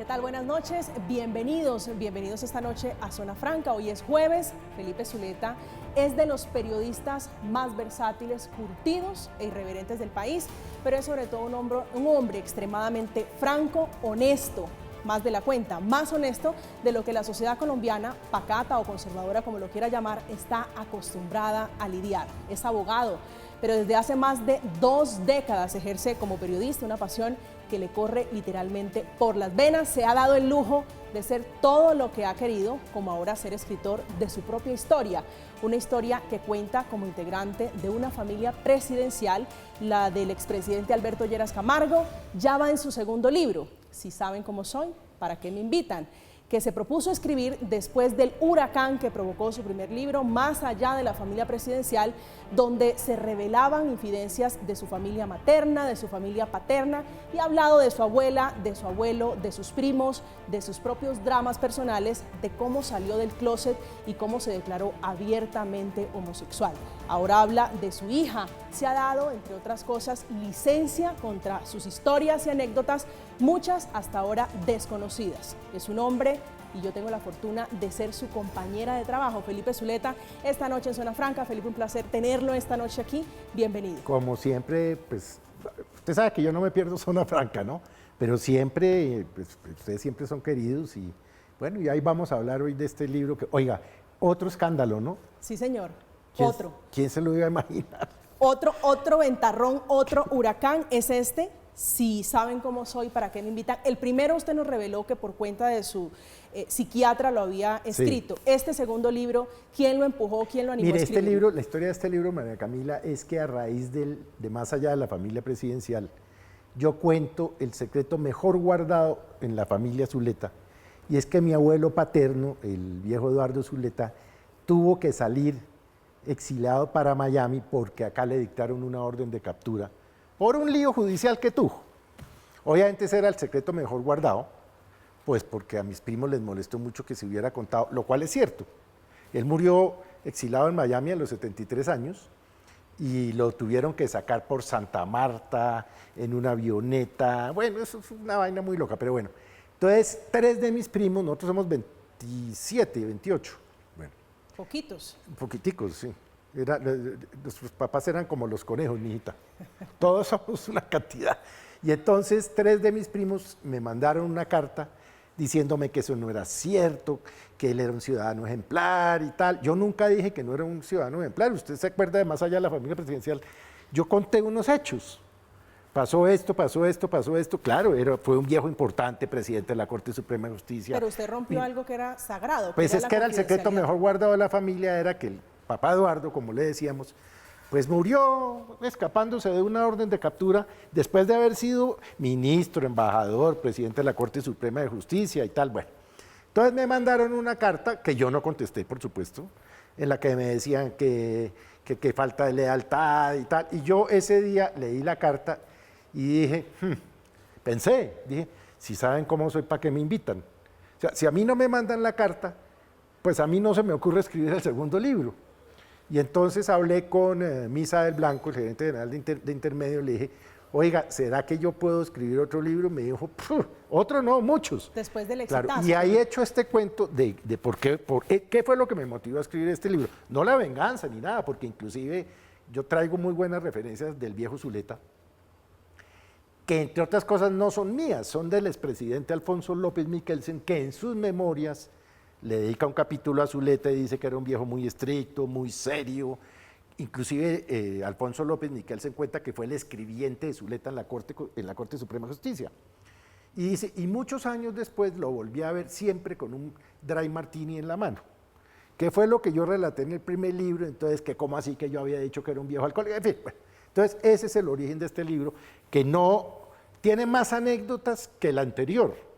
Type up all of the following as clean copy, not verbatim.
¿Qué tal? Buenas noches, bienvenidos esta noche a Zona Franca. Hoy es jueves. Felipe Zuleta es de los periodistas más versátiles, curtidos e irreverentes del país, pero es sobre todo un hombre extremadamente franco, honesto, más de la cuenta, más honesto de lo que la sociedad colombiana, pacata o conservadora como lo quiera llamar, está acostumbrada a lidiar. Es abogado, pero desde hace más de 2 décadas ejerce como periodista una pasión que le corre literalmente por las venas. Se ha dado el lujo de ser todo lo que ha querido, como ahora ser escritor de su propia historia. Una historia que cuenta como integrante de una familia presidencial, la del expresidente Alberto Lleras Camargo. Ya va en su segundo libro, Si saben cómo soy, ¿para qué me invitan?, que se propuso escribir después del huracán que provocó su primer libro, Más allá de la familia presidencial, donde se revelaban infidencias de su familia materna, de su familia paterna, y ha hablado de su abuela, de su abuelo, de sus primos, de sus propios dramas personales, de cómo salió del closet y cómo se declaró abiertamente homosexual. Ahora habla de su hija. Se ha dado, entre otras cosas, licencia contra sus historias y anécdotas, muchas hasta ahora desconocidas. Es un hombre y yo tengo la fortuna de ser su compañera de trabajo, Felipe Zuleta, esta noche en Zona Franca. Felipe, un placer tenerlo esta noche aquí. Bienvenido. Como siempre, pues, usted sabe que yo no me pierdo Zona Franca, ¿no? Pero siempre, pues, ustedes siempre son queridos y, bueno, y ahí vamos a hablar hoy de este libro que, oiga, otro escándalo, ¿no? Sí, señor. ¿Quién se lo iba a imaginar? Otro ventarrón, otro huracán es este. Si saben cómo soy, ¿para qué me invitan? El primero usted nos reveló que por cuenta de su psiquiatra lo había escrito. Sí. Este segundo libro, ¿quién lo empujó, quién lo animó a escribir? Este libro, la historia de este libro, María Camila, es que a raíz de Más allá de la familia presidencial, yo cuento el secreto mejor guardado en la familia Zuleta, y es que mi abuelo paterno, el viejo Eduardo Zuleta, tuvo que salir exiliado para Miami porque acá le dictaron una orden de captura por un lío judicial que tuvo. Obviamente ese era el secreto mejor guardado, pues porque a mis primos les molestó mucho que se hubiera contado, lo cual es cierto. Él murió exilado en Miami a los 73 años y lo tuvieron que sacar por Santa Marta, en una avioneta. Bueno, eso fue una vaina muy loca, pero bueno. Entonces, 3 de mis primos, nosotros somos 27, 28. Bueno, poquitos. Poquiticos, sí. Nuestros papás eran como los conejos, mijita. Todos somos una cantidad. Y entonces 3 de mis primos me mandaron una carta diciéndome que eso no era cierto, que él era un ciudadano ejemplar y tal. Yo nunca dije que no era un ciudadano ejemplar. Usted se acuerda de Más allá de la familia presidencial. Yo conté unos hechos. Pasó esto, pasó esto, pasó esto. Claro, fue un viejo importante, presidente de la Corte Suprema de Justicia. Pero usted rompió algo que era sagrado. Pues es que era el secreto mejor guardado de la familia, era que el papá Eduardo, como le decíamos, pues murió escapándose de una orden de captura después de haber sido ministro, embajador, presidente de la Corte Suprema de Justicia y tal. Bueno, entonces me mandaron una carta que yo no contesté, por supuesto, en la que me decían que falta de lealtad y tal. Y yo ese día leí la carta y dije, dije, si saben cómo soy, ¿para qué me invitan? O sea, si a mí no me mandan la carta, pues a mí no se me ocurre escribir el segundo libro. Y entonces hablé con Misa del Blanco, el gerente general de Intermedio, y le dije, oiga, ¿será que yo puedo escribir otro libro? Me dijo, otro no, muchos. Después del exitazo. Claro, y ahí he hecho este cuento de qué fue lo que me motivó a escribir este libro. No la venganza ni nada, porque inclusive yo traigo muy buenas referencias del viejo Zuleta, que entre otras cosas no son mías, son del expresidente Alfonso López Michelsen, que en sus memorias le dedica un capítulo a Zuleta y dice que era un viejo muy estricto, muy serio. Inclusive Alfonso López Michelsen cuenta que fue el escribiente de Zuleta en la Corte Suprema de Justicia. Y dice, y muchos años después lo volví a ver siempre con un dry martini en la mano. Que fue lo que yo relaté en el primer libro, entonces que cómo así que yo había dicho que era un viejo alcohólico, en fin, bueno. Entonces ese es el origen de este libro, que no tiene más anécdotas que el anterior.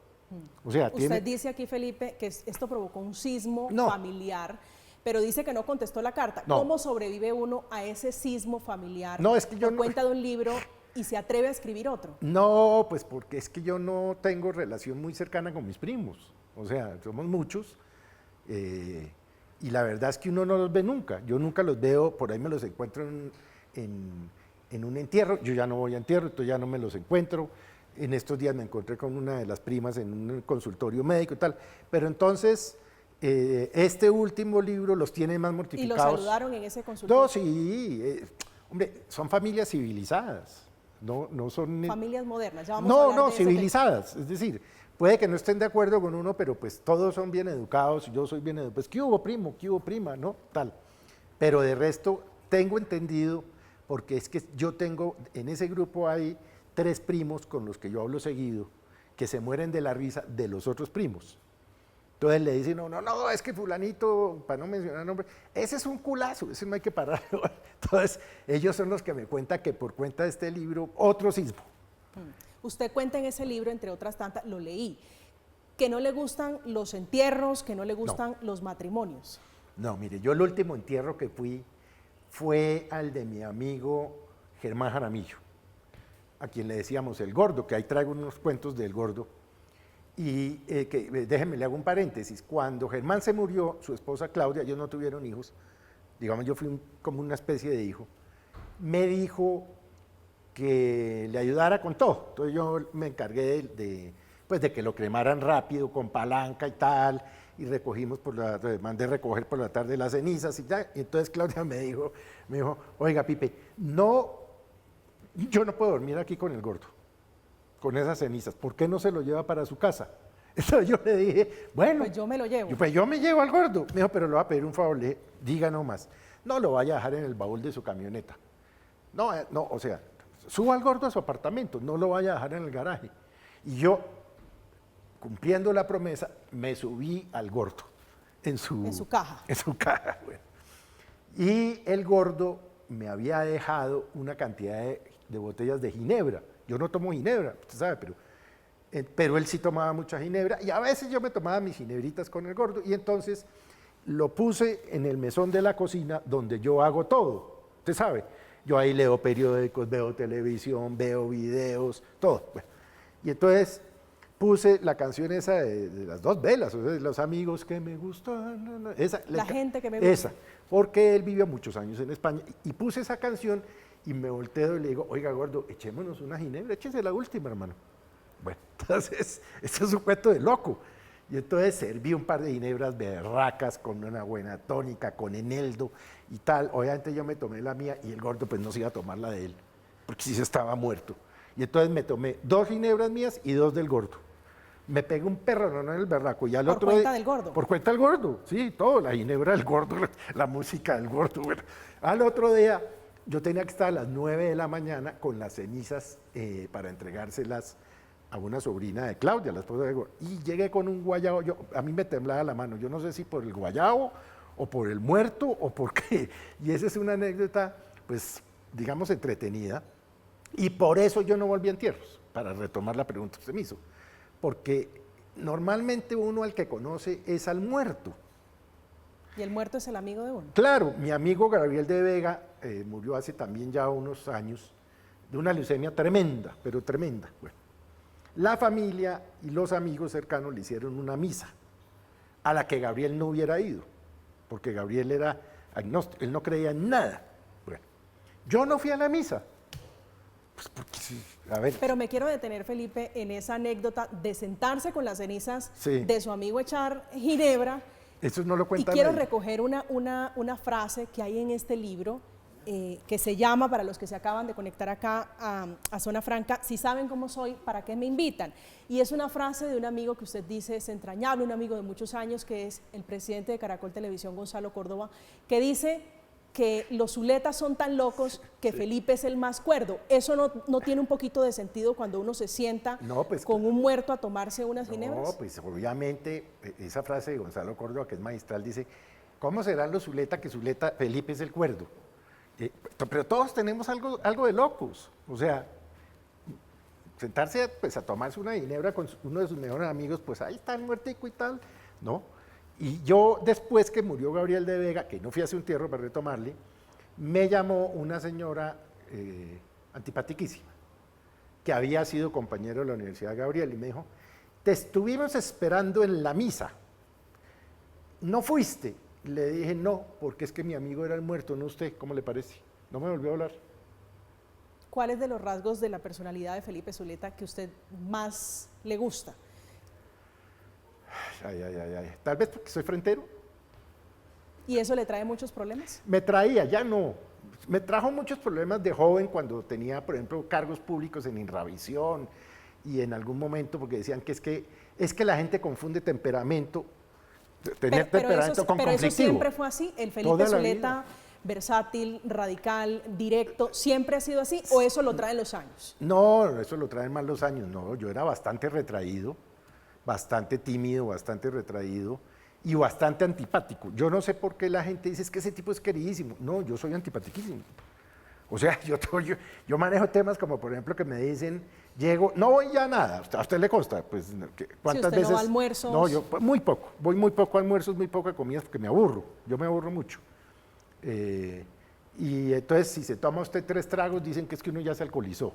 O sea, usted dice aquí, Felipe, que esto provocó un sismo familiar, pero dice que no contestó la carta. No. ¿Cómo sobrevive uno a ese sismo familiar? No, es que yo cuenta de un libro y se atreve a escribir otro. No, pues porque es que yo no tengo relación muy cercana con mis primos. O sea, somos muchos. Y la verdad es que uno no los ve nunca. Yo nunca los veo, por ahí me los encuentro en un entierro. Yo ya no voy a entierro, entonces ya no me los encuentro. En estos días me encontré con una de las primas en un consultorio médico y tal. Pero entonces, este último libro los tiene más ¿Y mortificados. los saludaron en ese consultorio? No, sí. Hombre, son familias civilizadas. No son... Familias modernas, ya vamos a hablar de ese civilizadas. Es decir, puede que no estén de acuerdo con uno, pero pues todos son bien educados, yo soy bien educado. Pues, ¿qué hubo, primo? ¿Qué hubo, prima? ¿No? Tal. Pero de resto, tengo entendido, porque es que yo tengo, en ese grupo hay 3 primos con los que yo hablo seguido, que se mueren de la risa de los otros primos. Entonces le dicen, no, es que fulanito, para no mencionar el nombre, ese es un culazo, ese no hay que pararlo. Entonces, ellos son los que me cuentan que por cuenta de este libro, otro sismo. Usted cuenta en ese libro, entre otras tantas, lo leí, que no le gustan los entierros, que no le gustan los matrimonios. No, mire, yo el último entierro que fui fue al de mi amigo Germán Jaramillo, a quien le decíamos el Gordo, que ahí traigo unos cuentos del Gordo. Y déjenme, le hago un paréntesis. Cuando Germán se murió, su esposa Claudia, ellos no tuvieron hijos, digamos, yo fui como una especie de hijo, me dijo que le ayudara con todo. Entonces yo me encargué de que lo cremaran rápido, con palanca y tal, y recogimos mandé recoger por la tarde las cenizas y ya. Y entonces Claudia me dijo, oiga, Pipe, yo no puedo dormir aquí con el Gordo, con esas cenizas, ¿por qué no se lo lleva para su casa? Entonces yo le dije, bueno, pues yo me lo llevo. Pues yo me llevo al Gordo. Me dijo, pero le voy a pedir un favor, le dije, diga nomás, no lo vaya a dejar en el baúl de su camioneta. No, o sea, suba al Gordo a su apartamento, no lo vaya a dejar en el garaje. Y yo, cumpliendo la promesa, me subí al Gordo, en su caja. En su caja, bueno. Y el Gordo me había dejado una cantidad de botellas de ginebra. Yo no tomo ginebra, usted sabe, pero él sí tomaba mucha ginebra y a veces yo me tomaba mis ginebritas con el Gordo y entonces lo puse en el mesón de la cocina donde yo hago todo, usted sabe. Yo ahí leo periódicos, veo televisión, veo videos, todo. Bueno, y entonces puse la canción esa de las 2 velas, o sea, de los amigos que me gustan, la gente que me gusta. Esa, porque él vivió muchos años en España y puse esa canción y me volteo y le digo, oiga, Gordo, echémonos una ginebra, échese la última, hermano. Bueno, entonces, esto es un cuento de loco. Y entonces serví un par de ginebras berracas con una buena tónica, con eneldo y tal. Obviamente yo me tomé la mía y el Gordo pues no se iba a tomar la de él, porque sí se estaba muerto. Y entonces me tomé 2 ginebras mías y 2 del Gordo. Me pegué un perro, no en el berraco. Y al ¿Por otro cuenta del Gordo? Por cuenta del Gordo, sí, todo, la ginebra del Gordo, la música del Gordo. Bueno. Al otro día yo tenía que estar a las 9 de la mañana con las cenizas para entregárselas a una sobrina de Claudia, la esposa de Gordo. Y llegué con un guayabo, a mí me temblaba la mano, yo no sé si por el guayabo o por el muerto o por qué. Y esa es una anécdota, pues, digamos, entretenida. Y por eso yo no volví a entierros, para retomar la pregunta que usted me hizo. Porque normalmente uno al que conoce es al muerto. ¿Y el muerto es el amigo de uno? Claro, mi amigo Gabriel de Vega murió hace también ya unos años de una leucemia tremenda, pero tremenda. Bueno, la familia y los amigos cercanos le hicieron una misa a la que Gabriel no hubiera ido, porque Gabriel era agnóstico, él no creía en nada. Bueno, yo no fui a la misa. Pues porque sí, a ver. Pero me quiero detener, Felipe, en esa anécdota de sentarse con las cenizas de su amigo, echar ginebra. Eso no lo cuenta Y quiero nadie. recoger una frase que hay en este libro que se llama, para los que se acaban de conectar acá a Zona Franca, si saben cómo soy, ¿para qué me invitan? Y es una frase de un amigo que usted dice es entrañable, un amigo de muchos años, que es el presidente de Caracol Televisión, Gonzalo Córdoba, que dice que los zuletas son tan locos que Felipe es el más cuerdo. ¿Eso no tiene un poquito de sentido cuando uno se sienta con un muerto a tomarse unas ginebras? No, pues obviamente esa frase de Gonzalo Córdoba, que es magistral, dice, ¿cómo serán los zuletas que Felipe es el cuerdo? Pero todos tenemos algo de locos. O sea, sentarse pues, a tomarse una ginebra con uno de sus mejores amigos, pues ahí está el muertico y tal, ¿no? Y yo, después que murió Gabriel de Vega, que no fui a hacer un entierro para retomarle, me llamó una señora antipatiquísima, que había sido compañero de la Universidad de Gabriel, y me dijo, te estuvimos esperando en la misa, ¿no fuiste? Le dije, no, porque es que mi amigo era el muerto, no usted, ¿cómo le parece? No me volvió a hablar. ¿cuáles de los rasgos de la personalidad de Felipe Zuleta que usted más le gusta? Tal vez porque soy frentero. ¿Y eso le trae muchos problemas? Me traía, ya no. Me trajo muchos problemas de joven cuando tenía, por ejemplo, cargos públicos en Inravisión y en algún momento porque decían que es que la gente confunde temperamento, tener temperamento con conflictivo. Pero eso siempre fue así, el Felipe Zuleta versátil, radical, directo, ¿siempre ha sido así o eso lo traen los años? No, eso lo traen más los años, no, yo era bastante retraído, bastante tímido, bastante retraído y bastante antipático. Yo no sé por qué la gente dice es que ese tipo es queridísimo. No, yo soy antipatiquísimo. O sea, yo manejo temas como, por ejemplo, que me dicen, llego, no voy ya a nada, a usted le consta, pues, ¿cuántas veces? No va a almuerzos. No, yo muy poco, voy muy poco a almuerzos, muy poco a comidas, porque me aburro, yo me aburro mucho. Y entonces, si se toma usted 3 tragos, dicen que es que uno ya se alcoholizó,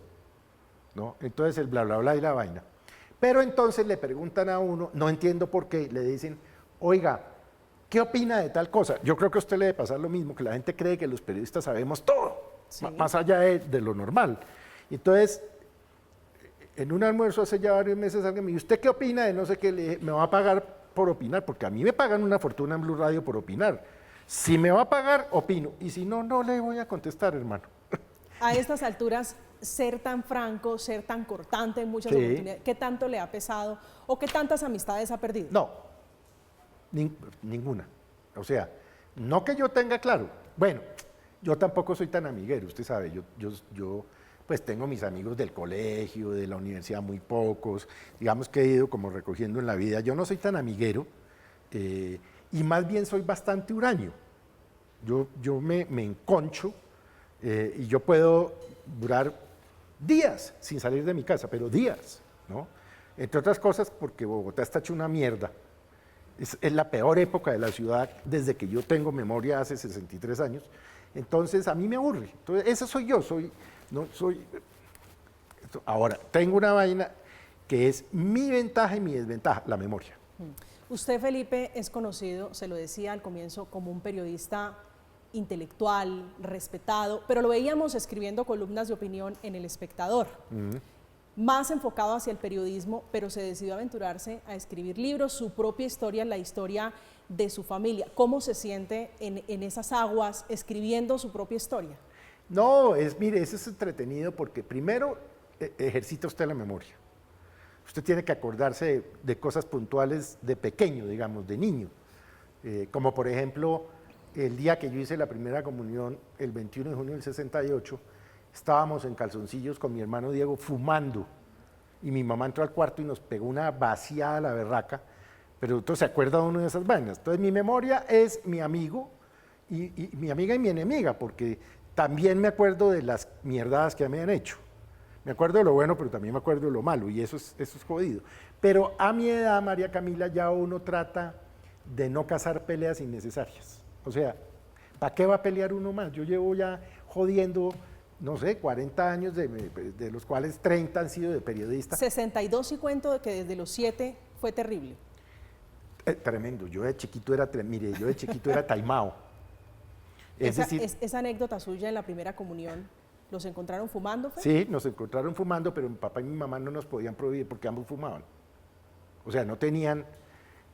¿no? Entonces, el bla, bla, bla y la vaina. Pero entonces le preguntan a uno, no entiendo por qué, le dicen, oiga, ¿qué opina de tal cosa? Yo creo que a usted le debe pasar lo mismo, que la gente cree que los periodistas sabemos todo, sí, más allá de lo normal. Entonces, en un almuerzo hace ya varios meses alguien me dijo, ¿usted qué opina de no sé qué? Le dije, me va a pagar por opinar, porque a mí me pagan una fortuna en Blue Radio por opinar. Si me va a pagar, opino, y si no, no le voy a contestar, hermano. A estas alturas, ser tan franco, ser tan cortante en muchas oportunidades, ¿qué tanto le ha pesado o qué tantas amistades ha perdido? No, ninguna. O sea, no que yo tenga claro. Bueno, yo tampoco soy tan amiguero, usted sabe, yo pues tengo mis amigos del colegio, de la universidad, muy pocos, digamos que he ido como recogiendo en la vida. Yo no soy tan amiguero y más bien soy bastante huraño. Yo me enconcho y yo puedo durar días sin salir de mi casa, pero días, ¿no? Entre otras cosas porque Bogotá está hecho una mierda. Es la peor época de la ciudad desde que yo tengo memoria hace 63 años. Entonces, a mí me aburre. Entonces, ese soy yo. Ahora, tengo una vaina que es mi ventaja y mi desventaja, la memoria. Usted, Felipe, es conocido, se lo decía al comienzo, como un periodista intelectual, respetado, pero lo veíamos escribiendo columnas de opinión en El Espectador. Más enfocado hacia el periodismo, pero se decidió aventurarse a escribir libros, su propia historia, la historia de su familia. ¿Cómo se siente en esas aguas escribiendo su propia historia? No, mire, eso es entretenido porque primero ejercita usted la memoria. Usted tiene que acordarse de cosas puntuales de pequeño, digamos, de niño. Como por ejemplo, el día que yo hice la primera comunión, el 21 de junio del 68, estábamos en calzoncillos con mi hermano Diego fumando y mi mamá entró al cuarto y nos pegó una vaciada a la berraca, pero entonces se acuerda uno de esas vainas. Entonces mi memoria es mi amigo y mi amiga y mi enemiga, porque también me acuerdo de las mierdadas que me han hecho. Me acuerdo de lo bueno, pero también me acuerdo de lo malo y eso es jodido. Pero a mi edad, María Camila, ya uno trata de no cazar peleas innecesarias. O sea, ¿para qué va a pelear uno más? Yo llevo ya jodiendo, no sé, 40 años, de los cuales 30 han sido de periodista. 62 y cuento de que desde los 7 fue terrible. Tremendo, yo de chiquito era taimao. Esa anécdota suya en la primera comunión, ¿los encontraron fumando? ¿Fue? Sí, nos encontraron fumando, pero mi papá y mi mamá no nos podían prohibir porque ambos fumaban. O sea, no tenían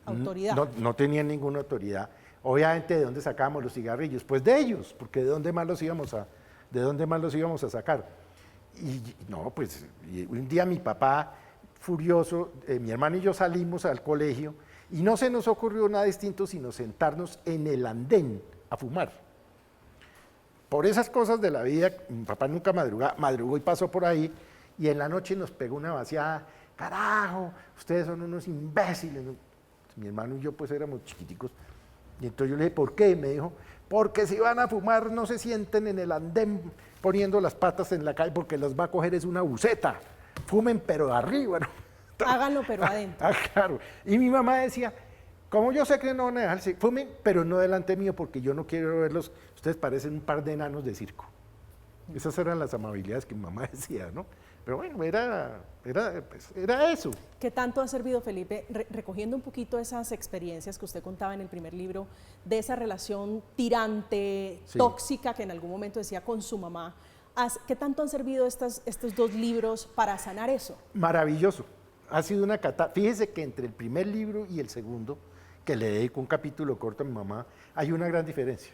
autoridad. No tenían ninguna autoridad. Obviamente, ¿de dónde sacábamos los cigarrillos? Pues de ellos, porque ¿de dónde más los íbamos a sacar? Y no, pues un día mi papá, furioso, mi hermano y yo salimos al colegio y no se nos ocurrió nada distinto sino sentarnos en el andén a fumar. Por esas cosas de la vida, mi papá nunca madrugó y pasó por ahí y en la noche nos pegó una vaciada, carajo, ustedes son unos imbéciles. Mi hermano y yo pues éramos chiquiticos. Y entonces yo le dije, ¿por qué? Y me dijo, porque si van a fumar no se sienten en el andén poniendo las patas en la calle porque los va a coger es una buceta. Fumen pero arriba, ¿no? Háganlo pero adentro. Claro. Y mi mamá decía, como yo sé que no van a dejarse, fumen, pero no delante mío porque yo no quiero verlos, ustedes parecen un par de enanos de circo. Esas eran las amabilidades que mi mamá decía, ¿no? Pero bueno, era eso. ¿Qué tanto ha servido, Felipe, recogiendo un poquito esas experiencias que usted contaba en el primer libro, de esa relación tirante, tóxica, que en algún momento decía con su mamá? ¿Qué tanto han servido estos dos libros para sanar eso? Maravilloso. Ha sido una Fíjese que entre el primer libro y el segundo, que le dedico un capítulo corto a mi mamá, hay una gran diferencia.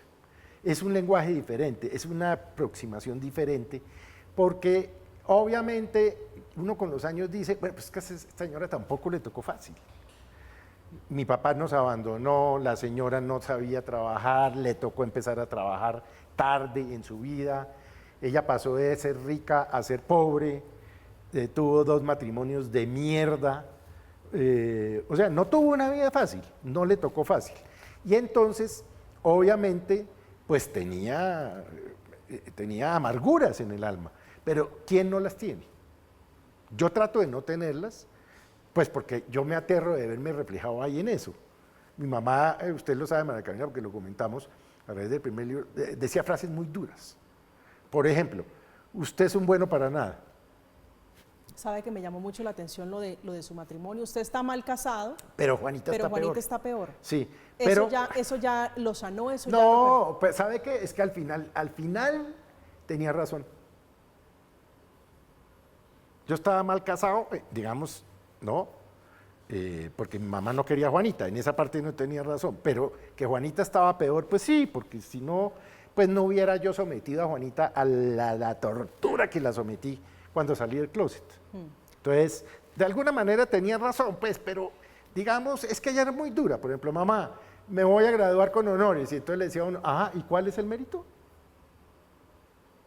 Es un lenguaje diferente, es una aproximación diferente, porque obviamente uno con los años dice, bueno, pues que a esta señora tampoco le tocó fácil. Mi papá nos abandonó, la señora no sabía trabajar, le tocó empezar a trabajar tarde en su vida. Ella pasó de ser rica a ser pobre, tuvo 2 matrimonios de mierda, o sea, no tuvo una vida fácil, no le tocó fácil. Y entonces, obviamente, pues tenía amarguras en el alma, pero ¿quién no las tiene? Yo trato de no tenerlas, pues porque yo me aterro de verme reflejado ahí en eso. Mi mamá, usted lo sabe, María Camila, porque lo comentamos a través del primer libro, decía frases muy duras. Por ejemplo, usted es un bueno para nada. Sabe que me llamó mucho la atención lo de su matrimonio. Usted está mal casado, pero Juanita está peor. Sí, pero eso ya lo sanó, eso no, ya lo... pues ¿sabe qué? Es que al final tenía razón. Yo estaba mal casado, digamos, ¿no? Porque mi mamá no quería a Juanita, en esa parte no tenía razón, pero que Juanita estaba peor, pues sí, porque si no, pues no hubiera yo sometido a Juanita a la tortura que la sometí cuando salí del closet. Entonces, de alguna manera tenía razón, pues, pero digamos, es que ella era muy dura. Por ejemplo, mamá, me voy a graduar con honores, y entonces le decía a uno, ajá, ¿y cuál es el mérito?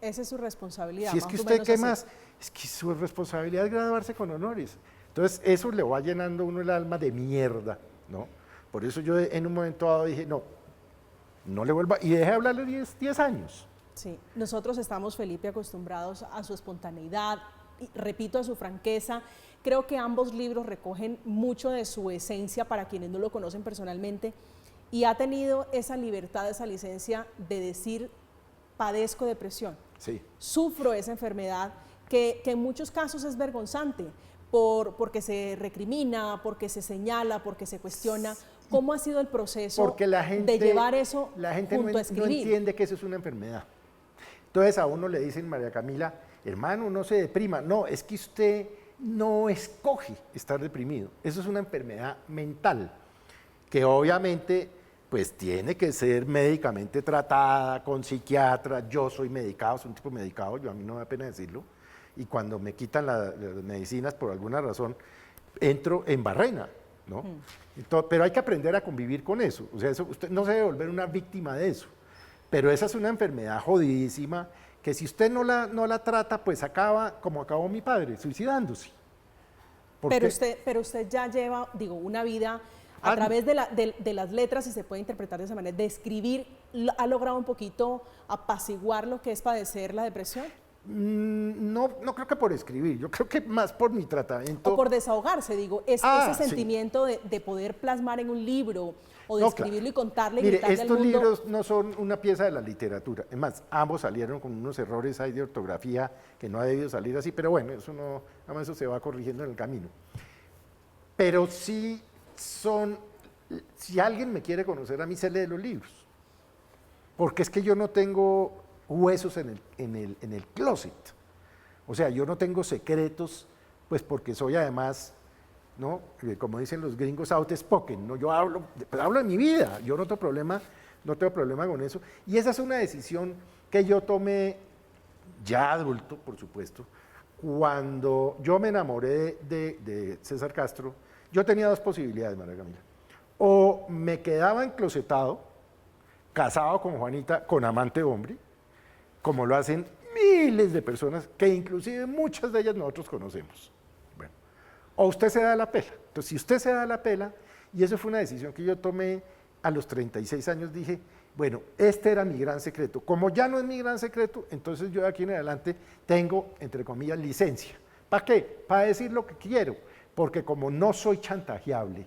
Esa es su responsabilidad. Si es que usted, ¿qué más? Es que su responsabilidad es graduarse con honores. Entonces, eso le va llenando a uno el alma de mierda, ¿no? Por eso yo en un momento dado dije, no le vuelva, y dejé de hablarle 10 años. Sí, nosotros estamos, Felipe, acostumbrados a su espontaneidad, y repito, a su franqueza. Creo que ambos libros recogen mucho de su esencia para quienes no lo conocen personalmente, y ha tenido esa libertad, esa licencia de decir, padezco depresión, sí, sufro esa enfermedad, que en muchos casos es vergonzante, porque se recrimina, porque se señala, porque se cuestiona. ¿Cómo ha sido el proceso de llevar eso junto a escribir? No entiende que eso es una enfermedad. Entonces a uno le dicen, María Camila, hermano, no se deprima. No, es que usted no escoge estar deprimido. Eso es una enfermedad mental, que obviamente pues tiene que ser médicamente tratada, con psiquiatra. Yo soy medicado, soy un tipo medicado, a mí no me da pena decirlo. Y cuando me quitan las medicinas por alguna razón, entro en barrena, ¿no? Pero hay que aprender a convivir con eso. O sea, usted no se debe volver una víctima de eso. Pero esa es una enfermedad jodidísima que si usted no la trata, pues acaba como acabó mi padre, suicidándose. Pero usted ya lleva, una vida a través de las letras, si se puede interpretar de esa manera, de escribir, ¿ha logrado un poquito apaciguar lo que es padecer la depresión? No creo que por escribir, yo creo que más por mi tratamiento. O por desahogarse, ese sentimiento de poder plasmar en un libro o de escribirlo, claro, y contarle y gritarle al mundo. Estos libros no son una pieza de la literatura, es más, ambos salieron con unos errores ahí de ortografía que no ha debido salir así, pero bueno, eso se va corrigiendo en el camino. Pero sí si alguien me quiere conocer a mí, se lee los libros, porque es que yo no tengo huesos en el closet. O sea, yo no tengo secretos, pues porque soy además, ¿no? Como dicen los gringos, outspoken, ¿no? Yo hablo de mi vida, yo no tengo problema con eso. Y esa es una decisión que yo tomé ya adulto, por supuesto. Cuando yo me enamoré de César Castro, yo tenía 2 posibilidades, María Camila. O me quedaba enclosetado, casado con Juanita, con amante hombre, como lo hacen miles de personas, que inclusive muchas de ellas nosotros conocemos. Bueno, o usted se da la pela. Entonces, si usted se da la pela, y eso fue una decisión que yo tomé a los 36 años, dije, bueno, este era mi gran secreto. Como ya no es mi gran secreto, entonces yo de aquí en adelante tengo, entre comillas, licencia. ¿Para qué? Para decir lo que quiero, porque como no soy chantajeable,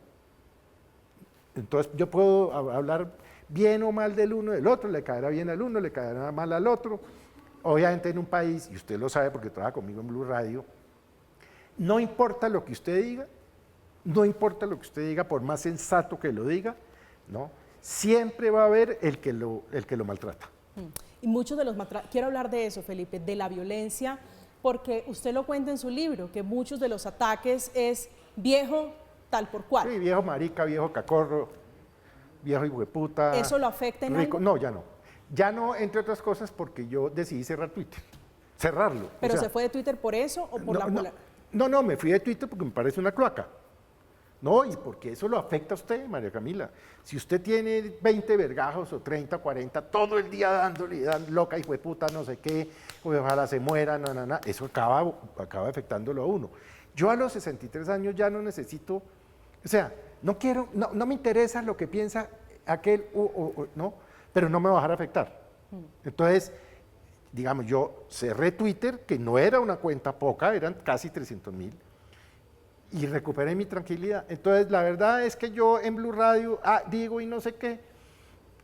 entonces yo puedo hablar bien o mal del uno del otro, le caerá bien al uno, le caerá mal al otro. Obviamente en un país, y usted lo sabe porque trabaja conmigo en Blue Radio, no importa lo que usted diga, no importa lo que usted diga, por más sensato que lo diga, ¿no? Siempre va a haber el que lo maltrata. Y muchos de los quiero hablar de eso, Felipe, de la violencia, porque usted lo cuenta en su libro, que muchos de los ataques es viejo tal por cual. Sí, viejo marica, viejo cacorro, viejo hijueputa. ¿Eso lo afecta en rico. algo? No, ya no. Ya no, entre otras cosas, porque yo decidí cerrar Twitter. Cerrarlo. ¿Pero o sea, se fue de Twitter por eso o por no, me fui de Twitter porque me parece una cloaca. No, y porque eso lo afecta a usted, María Camila. Si usted tiene 20 vergajos o 30, 40, todo el día dándole, loca, hijo de puta, no sé qué, ojalá se muera, eso acaba afectándolo a uno. Yo a los 63 años ya no necesito, o sea, no me interesa lo que piensa aquel, no, pero no me va a dejar afectar. Entonces, digamos, yo cerré Twitter, que no era una cuenta poca, eran casi 300.000, y recuperé mi tranquilidad. Entonces, la verdad es que yo en Blue Radio digo y no sé qué,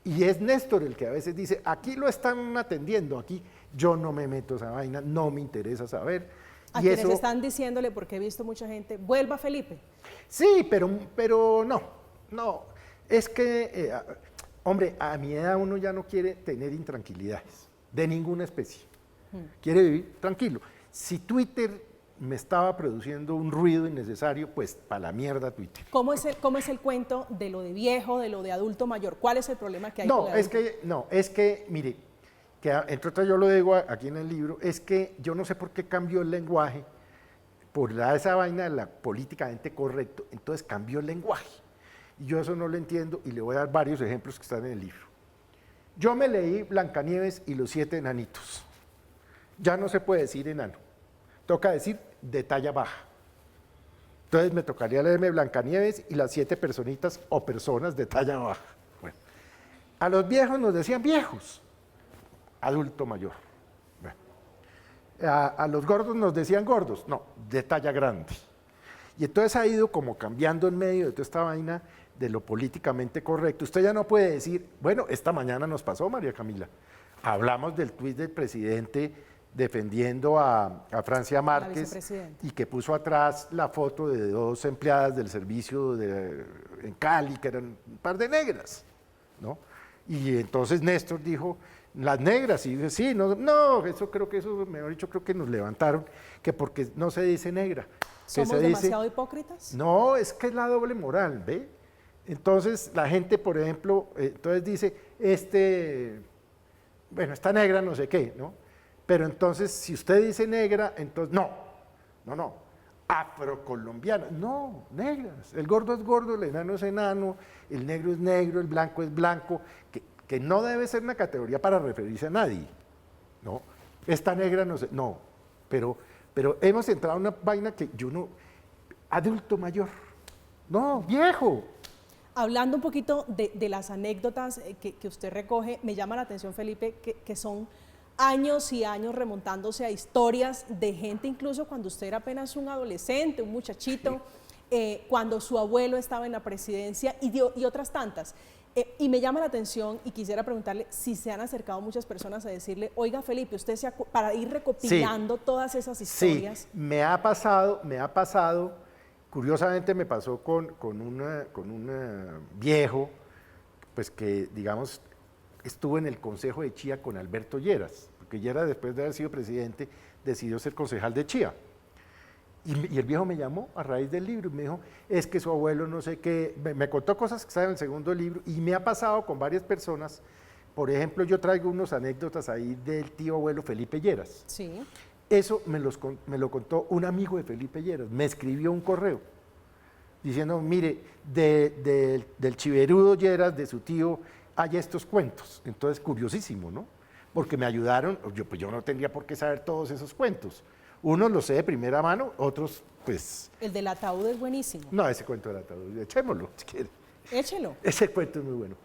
y es Néstor el que a veces dice, aquí lo están atendiendo, aquí yo no me meto a esa vaina, no me interesa saber. A quienes están diciéndole, porque he visto mucha gente, vuelva Felipe. Sí, pero no, es que, hombre, a mi edad uno ya no quiere tener intranquilidades, de ninguna especie, quiere vivir tranquilo. Si Twitter me estaba produciendo un ruido innecesario, pues para la mierda Twitter. ¿Cómo es el cuento de lo de viejo, de lo de adulto mayor? ¿Cuál es el problema que hay con el adulto? Es que, mire, que entre otras yo lo digo aquí en el libro, es que yo no sé por qué cambió el lenguaje, por esa vaina de la políticamente correcto, entonces cambió el lenguaje. Y yo eso no lo entiendo y le voy a dar varios ejemplos que están en el libro. Yo me leí Blancanieves y los 7 enanitos. Ya no se puede decir enano. Toca decir de talla baja. Entonces me tocaría leerme Blancanieves y las 7 personitas o personas de talla baja. Bueno, a los viejos nos decían viejos, adulto mayor. Bueno, a los gordos nos decían gordos, no, de talla grande. Y entonces ha ido como cambiando en medio de toda esta vaina de lo políticamente correcto. Usted ya no puede decir, bueno, esta mañana nos pasó, María Camila. Hablamos del tuit del presidente defendiendo a Francia Márquez y que puso atrás la foto de 2 empleadas del servicio en Cali, que eran un par de negras, ¿no? Y entonces Néstor dijo, las negras, y dice, sí, no, eso creo que eso, mejor dicho, creo que nos levantaron, que porque no se dice negra. ¿Somos demasiado hipócritas? No, es que es la doble moral, ¿ve? Entonces la gente, por ejemplo, entonces dice, bueno, esta negra no sé qué, ¿no? Pero entonces, si usted dice negra, entonces no, afrocolombiana, no, negras. El gordo es gordo, el enano es enano, el negro es negro, el blanco es blanco, que no debe ser una categoría para referirse a nadie, ¿no? Esta negra no sé, no, pero hemos entrado en una vaina que yo no, adulto mayor, no, viejo. Hablando un poquito de las anécdotas que usted recoge, me llama la atención, Felipe, que son años y años remontándose a historias de gente, incluso cuando usted era apenas un adolescente, un muchachito, cuando su abuelo estaba en la presidencia y otras tantas. Y me llama la atención y quisiera preguntarle si se han acercado muchas personas a decirle, oiga Felipe, usted para ir recopilando todas esas historias. Sí, me ha pasado, curiosamente me pasó con un viejo, pues que digamos estuvo en el Consejo de Chía con Alberto Lleras, porque Lleras después de haber sido presidente decidió ser concejal de Chía. Y el viejo me llamó a raíz del libro y me dijo, es que su abuelo no sé qué, me contó cosas que están en el segundo libro y me ha pasado con varias personas. Por ejemplo, yo traigo unas anécdotas ahí del tío abuelo Felipe Lleras. Sí. Eso me lo contó un amigo de Felipe Lleras, me escribió un correo diciendo, mire, del chiverudo Lleras, de su tío, hay estos cuentos. Entonces, curiosísimo, ¿no? Porque me ayudaron, pues yo no tendría por qué saber todos esos cuentos. Unos los sé de primera mano, otros, pues... El del ataúd es buenísimo. No, ese cuento del ataúd, echémoslo, si quiere. Échelo. Ese cuento es muy bueno.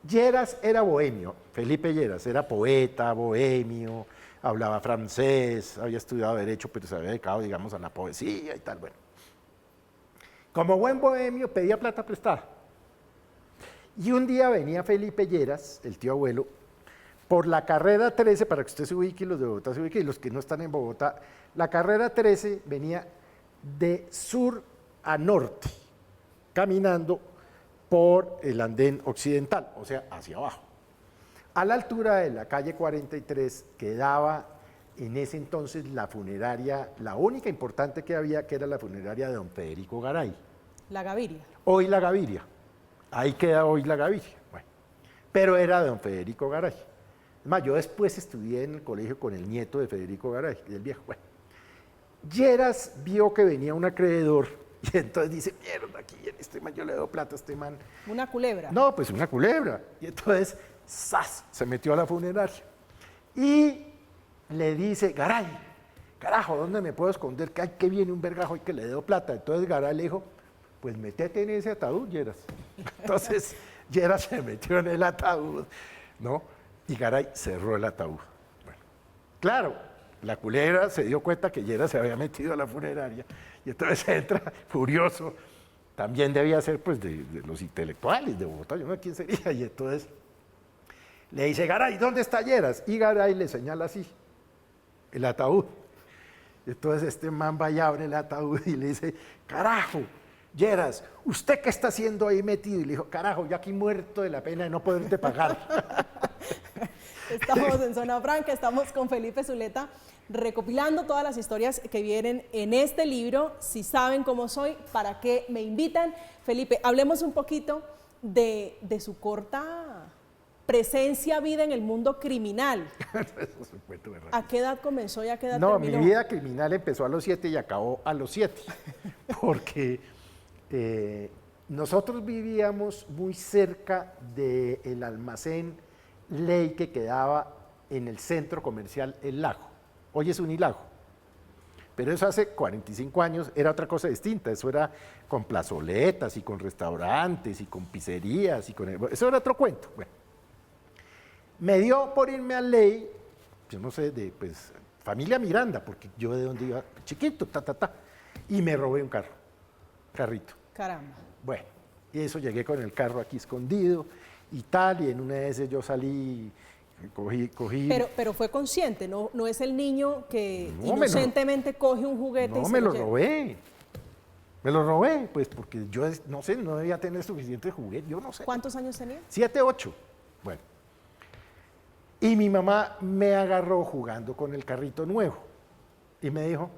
Lleras era bohemio, Felipe Lleras era poeta, bohemio, hablaba francés, había estudiado Derecho, pero se había dedicado, digamos, a la poesía y tal, bueno. Como buen bohemio, pedía plata prestada. Y un día venía Felipe Lleras, el tío abuelo, por la carrera 13, para que usted se ubique, los de Bogotá se ubiquen, y los que no están en Bogotá, la carrera 13 venía de sur a norte, caminando por el andén occidental, o sea, hacia abajo. A la altura de la calle 43 quedaba en ese entonces la funeraria, la única importante que había, que era la funeraria de don Federico Garay. La Gaviria. Hoy la Gaviria. Ahí queda hoy la Gaviria. Bueno, pero era de don Federico Garay. Es más, yo después estudié en el colegio con el nieto de Federico Garay, del viejo. Bueno, Lleras vio que venía un acreedor y entonces dice, mierda, aquí en este man yo le doy plata a este man. Una culebra. No, pues una culebra. Y entonces, ¡zas!, se metió a la funeraria. Y le dice, Garay, carajo, ¿dónde me puedo esconder? Que, que viene un vergajo y que le doy plata. Entonces Garay le dijo, pues métete en ese ataúd, Lleras. Entonces Lleras se metió en el ataúd, ¿no? Y Garay cerró el ataúd. Bueno, claro, la culebra se dio cuenta que Lleras se había metido a la funeraria y entonces entra furioso. También debía ser pues de los intelectuales de Bogotá, yo no sé quién sería. Y entonces le dice, Garay, ¿dónde está Lleras? Y Garay le señala así, el ataúd. Entonces este man va y abre el ataúd y le dice, carajo, Lleras, ¿usted qué está haciendo ahí metido? Y le dijo, carajo, yo aquí muerto de la pena de no poderte pagar. Estamos en Zona Franca, estamos con Felipe Zuleta recopilando todas las historias que vienen en este libro. Si saben cómo soy, ¿para qué me invitan? Felipe, hablemos un poquito de su corta presencia, vida en el mundo criminal. Eso es un cuento de ¿A qué edad comenzó y a qué edad No, terminó? mi vida criminal empezó a los 7 y acabó a los 7, porque nosotros vivíamos muy cerca del almacén Ley que quedaba en el centro comercial El Lago. Hoy es Unilago, pero eso hace 45 años era otra cosa distinta. Eso era con plazoletas y con restaurantes y con pizzerías y eso era otro cuento. Bueno, me dio por irme a Ley, yo no sé, de pues familia Miranda, porque yo de donde iba, chiquito, y me robé un carrito. Caramba. Bueno, y eso llegué con el carro aquí escondido y tal, y en una de esas yo salí, cogí. Pero fue consciente, no es el niño que No, inocentemente coge un juguete y No, se me lo lo lleva. robé. Me lo robé, pues porque yo no sé, no debía tener suficiente juguete, yo no sé. ¿Cuántos años tenía? 7, 8. Bueno. Y mi mamá me agarró jugando con el carrito nuevo y me dijo,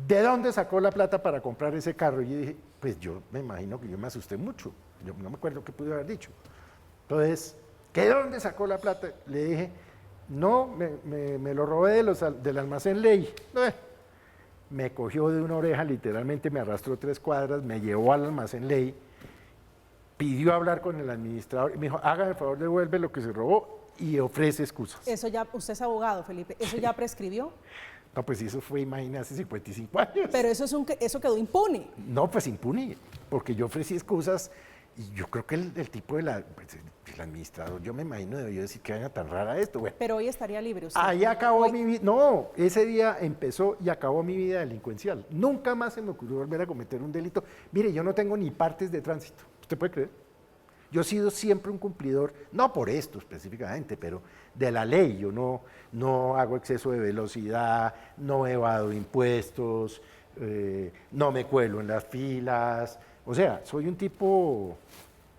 ¿de dónde sacó la plata para comprar ese carro? Y yo dije, pues yo me imagino que yo me asusté mucho. Yo no me acuerdo qué pude haber dicho. Entonces, ¿de dónde sacó la plata? Le dije, no, me lo robé del almacén Ley. Me cogió de una oreja, literalmente me arrastró 3 cuadras, me llevó al almacén Ley, pidió hablar con el administrador y me dijo, haga el favor, devuelve lo que se robó y ofrece excusas. Eso ya, usted es abogado, Felipe, ¿eso ya prescribió? No, pues eso fue, imagínate, hace 55 años. Pero eso quedó impune. No, pues impune, porque yo ofrecí excusas y yo creo que el tipo el administrador, yo me imagino, debió decir que era tan rara esto. Bueno, Pero hoy estaría libre usted. ahí acabó Hoy. mi vida. No, ese día empezó y acabó mi vida delincuencial. Nunca más se me ocurrió volver a cometer un delito. Mire, yo no tengo ni partes de tránsito. ¿Usted puede creer? Yo he sido siempre un cumplidor, no por esto específicamente, pero de la ley. Yo no hago exceso de velocidad, no evado impuestos, no me cuelo en las filas. O sea, soy un tipo,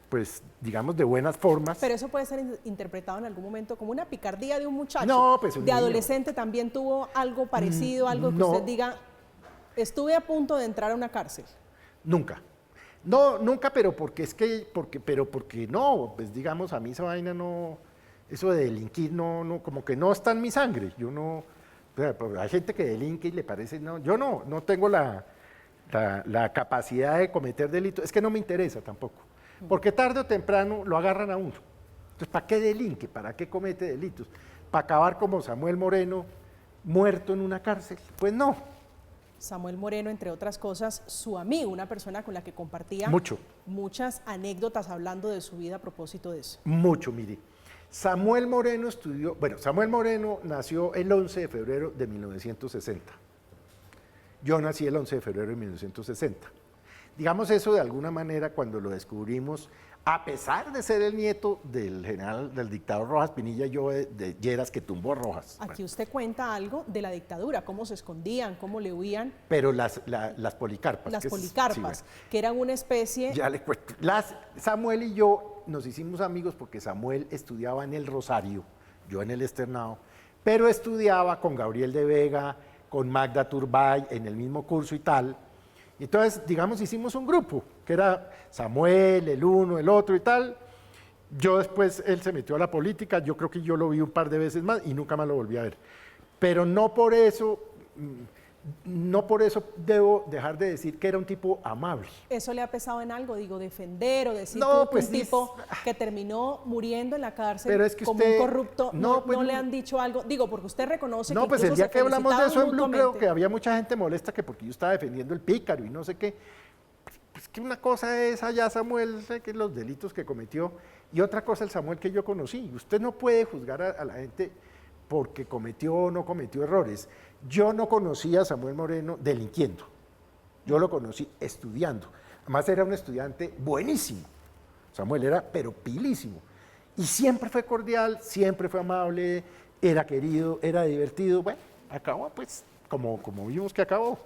pues, digamos, de buenas formas. Pero eso puede ser interpretado en algún momento como una picardía de un muchacho. No, pues un de niño. Adolescente también tuvo algo parecido, algo que no. usted diga, estuve a punto de entrar a una cárcel. Nunca. No, nunca, pero porque porque no, pues digamos, a mí esa vaina no, eso de delinquir no, como que no está en mi sangre. Yo no, o sea, pues, hay gente que delinque y le parece, no, yo no tengo la capacidad de cometer delitos, es que no me interesa tampoco, porque tarde o temprano lo agarran a uno. Entonces, ¿para qué delinque? ¿Para qué comete delitos? ¿Para acabar como Samuel Moreno, muerto en una cárcel? Pues no. Samuel Moreno, entre otras cosas, su amigo, una persona con la que compartía muchas anécdotas hablando de su vida a propósito de eso. Mucho, mire. Samuel Moreno Samuel Moreno nació el 11 de febrero de 1960. Yo nací el 11 de febrero de 1960. digamos eso de alguna manera cuando lo descubrimos, a pesar de ser el nieto del general, del dictador Rojas Pinilla, yo de Lleras que tumbó a Rojas. Aquí usted cuenta algo de la dictadura, cómo se escondían, cómo le huían. Pero las policarpas. Las policarpas, que eran una especie... Ya le cuento. Samuel y yo nos hicimos amigos porque Samuel estudiaba en el Rosario, yo en el Externado, pero estudiaba con Gabriel de Vega, con Magda Turbay, en el mismo curso y tal. Entonces, digamos, hicimos un grupo, que era Samuel, el uno, el otro y tal. Yo después, él se metió a la política, yo creo que yo lo vi un par de veces más y nunca más lo volví a ver. Pero no por eso debo dejar de decir que era un tipo amable. ¿Eso le ha pesado en algo? Digo, defender o decir No, que pues un tipo que terminó muriendo en la cárcel pero es que como usted, un corrupto, no pues, le han dicho algo? Digo, porque usted reconoce no, que pues el incluso día se que hablamos de eso en Blue, creo mutuamente. que había mucha gente molesta que porque yo estaba defendiendo el pícaro y no sé qué. Pues que una cosa es allá Samuel, sé que los delitos que cometió, y otra cosa el Samuel que yo conocí. Usted no puede juzgar a la gente porque cometió o no cometió errores. Yo no conocía a Samuel Moreno delinquiendo, yo lo conocí estudiando. Además era un estudiante buenísimo, Samuel era pero pilísimo. Y siempre fue cordial, siempre fue amable, era querido, era divertido. Bueno, acabó pues como vimos que acabó.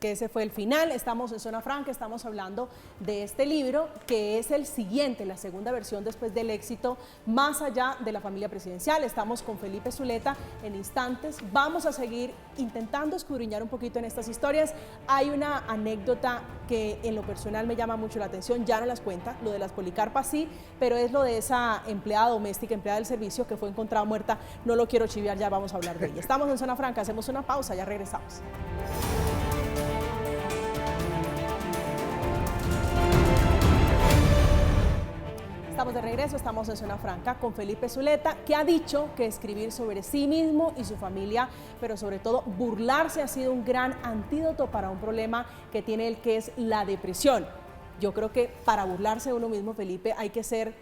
Que ese fue el final. Estamos en Zona Franca, estamos hablando de este libro que es el siguiente, la segunda versión después del éxito Más allá de la familia presidencial. Estamos con Felipe Zuleta en instantes. Vamos a seguir intentando escudriñar un poquito en estas historias. Hay una anécdota que en lo personal me llama mucho la atención, ya no las cuenta, lo de las policarpas sí, pero es lo de esa empleada doméstica, empleada del servicio que fue encontrada muerta. No lo quiero chiviar, ya vamos a hablar de ella. Estamos en Zona Franca, hacemos una pausa, ya regresamos. Estamos de regreso, estamos en Zona Franca con Felipe Zuleta, que ha dicho que escribir sobre sí mismo y su familia, pero sobre todo burlarse, ha sido un gran antídoto para un problema que tiene él, que es la depresión. Yo creo que para burlarse de uno mismo, Felipe, hay que ser,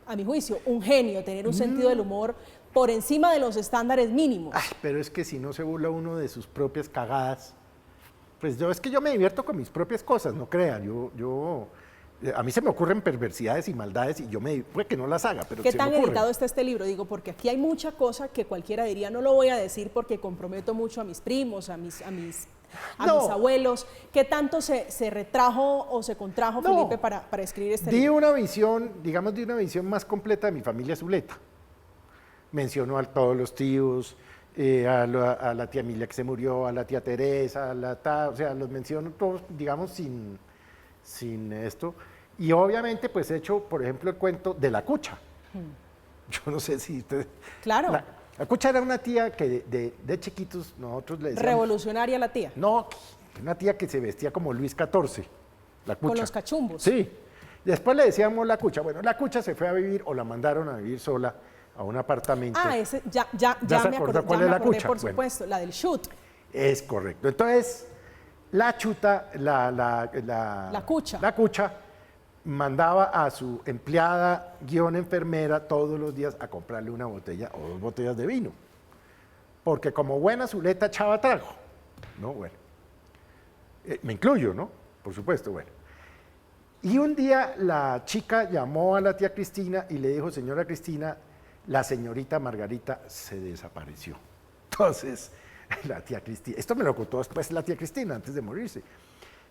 a mi juicio, un genio, tener un sentido del humor por encima de los estándares mínimos. Ay, pero es que si no se burla uno de sus propias cagadas, pues es que yo me divierto con mis propias cosas, no crean, a mí se me ocurren perversidades y maldades y puede que no las haga, pero ¿Qué se tan me ocurren. editado está este libro? Digo, porque aquí hay mucha cosa que cualquiera diría, no lo voy a decir porque comprometo mucho a mis primos, a mis abuelos. ¿Qué tanto se retrajo o se contrajo, Felipe, para escribir este libro? Una visión, digamos, de una visión más completa de mi familia Zuleta. Mencionó a todos los tíos, a la tía Emilia que se murió, a la tía Teresa, o sea, los menciono todos, digamos, sin esto. Y obviamente, pues he hecho, por ejemplo, el cuento de la Cucha. Yo no sé si ustedes... Claro. La Cucha era una tía que de chiquitos nosotros le decíamos... Revolucionaria la tía. No, una tía que se vestía como Luis XIV, la Cucha. Con los cachumbos. Sí. Después le decíamos la Cucha. Bueno, la Cucha se fue a vivir o la mandaron a vivir sola a un apartamento. Ah, ese, ya me acordé, ¿Cuál es la Cucha? por supuesto, la del shoot. Es correcto. Entonces, la Chuta, la Cucha, mandaba a su empleada enfermera todos los días a comprarle una botella o 2 botellas de vino. Porque como buena Zuleta echaba trago. ¿No? Bueno. Me incluyo, ¿no? Por supuesto, bueno. Y un día la chica llamó a la tía Cristina y le dijo, señora Cristina, la señorita Margarita se desapareció. Entonces, la tía Cristina, esto me lo contó después la tía Cristina, antes de morirse.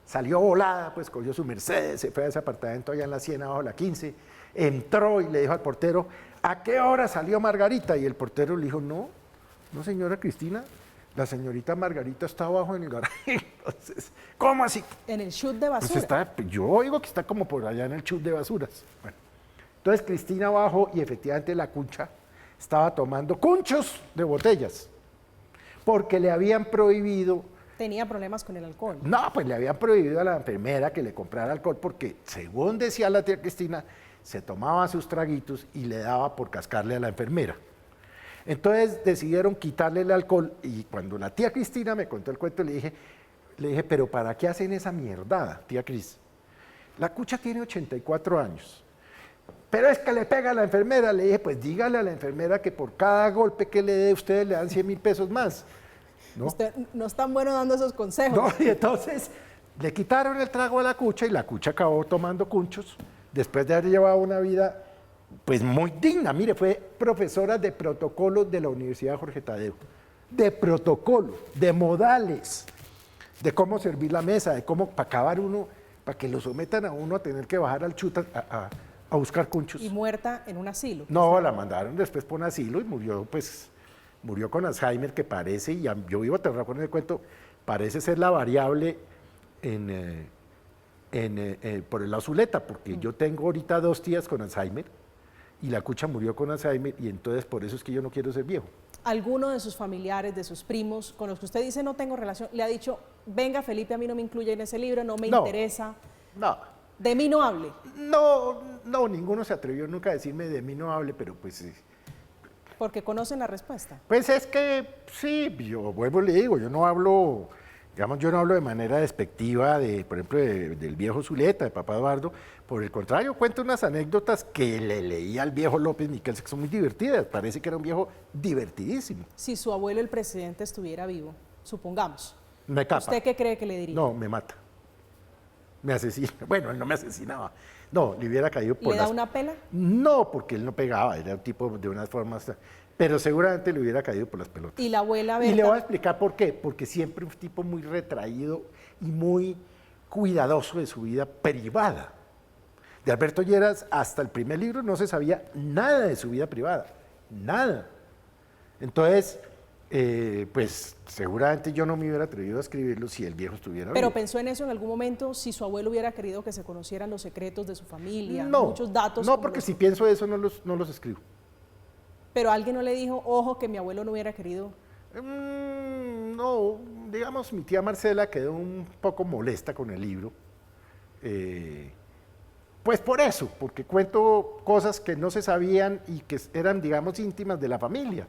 Salió volada, pues cogió su Mercedes, se fue a ese apartamento allá en la Siena, bajo la 15, entró y le dijo al portero, ¿a qué hora salió Margarita? Y el portero le dijo, no señora Cristina, la señorita Margarita está abajo en el garaje. Entonces, ¿cómo así? En el chute de basura. Pues yo oigo que está como por allá en el chute de basuras. Bueno, entonces Cristina bajó y efectivamente la Cucha estaba tomando cunchos de botellas, porque le habían prohibido... Tenía problemas con el alcohol. No, pues le habían prohibido a la enfermera que le comprara alcohol porque, según decía la tía Cristina, se tomaba sus traguitos y le daba por cascarle a la enfermera. Entonces decidieron quitarle el alcohol y cuando la tía Cristina me contó el cuento le dije, pero ¿para qué hacen esa mierdada, tía Cris? La Cucha tiene 84 años, pero es que le pega a la enfermera. Le dije, pues dígale a la enfermera que por cada golpe que le dé ustedes le dan 100,000 pesos más. ¿No? Usted no es tan bueno dando esos consejos. No, y entonces Le quitaron el trago a la cucha y la cucha acabó tomando cunchos después de haber llevado una vida pues muy digna. Mire, fue profesora de protocolo de la Universidad Jorge Tadeo, de protocolo, de modales, de cómo servir la mesa, de cómo para acabar uno, para que lo sometan a uno a tener que bajar al chuta a buscar cunchos. Y muerta en un asilo. No, la mandaron después por un asilo y murió, pues, murió con Alzheimer, que parece, y yo vivo aterrado con el cuento, parece ser la variable por el lado Zuleta, porque yo tengo ahorita 2 tías con Alzheimer y la cucha murió con Alzheimer y entonces por eso es que yo no quiero ser viejo. ¿Alguno de sus familiares, de sus primos, con los que usted dice no tengo relación, le ha dicho, venga Felipe, a mí no me incluye en ese libro, no me interesa? No. ¿De mí no hable? No, ninguno se atrevió nunca a decirme de mí no hable, pero pues... Porque conocen la respuesta. Pues es que, sí, yo vuelvo y le digo, yo no hablo, digamos, yo no hablo de manera despectiva, por ejemplo, del viejo Zuleta, de papá Eduardo. Por el contrario, cuento unas anécdotas que le leí al viejo López Miquel, que son muy divertidas. Parece que era un viejo divertidísimo. Si su abuelo, el presidente, estuviera vivo, supongamos, Me capa. ¿usted qué cree que le diría? No, me mata. Me asesina. Bueno, él no me asesinaba. No, le hubiera caído por ¿Le da una pela? No, porque él no pegaba, era un tipo de unas formas... Pero seguramente le hubiera caído por las pelotas. ¿Y la abuela Berta? Y le voy a explicar por qué. Porque siempre un tipo muy retraído y muy cuidadoso de su vida privada. De Alberto Lleras, hasta el primer libro no se sabía nada de su vida privada. Nada. Entonces, pues seguramente yo no me hubiera atrevido a escribirlo si el viejo estuviera ¿Pero vivo. pensó en eso en algún momento, si su abuelo hubiera querido que se conocieran los secretos de su familia, No, muchos datos? no, porque si pienso eso no los escribo. Pero alguien no le dijo, ojo, que mi abuelo no hubiera querido. No, digamos, mi tía Marcela quedó un poco molesta con el libro. Pues por eso, porque cuento cosas que no se sabían y que eran, digamos, íntimas de la familia.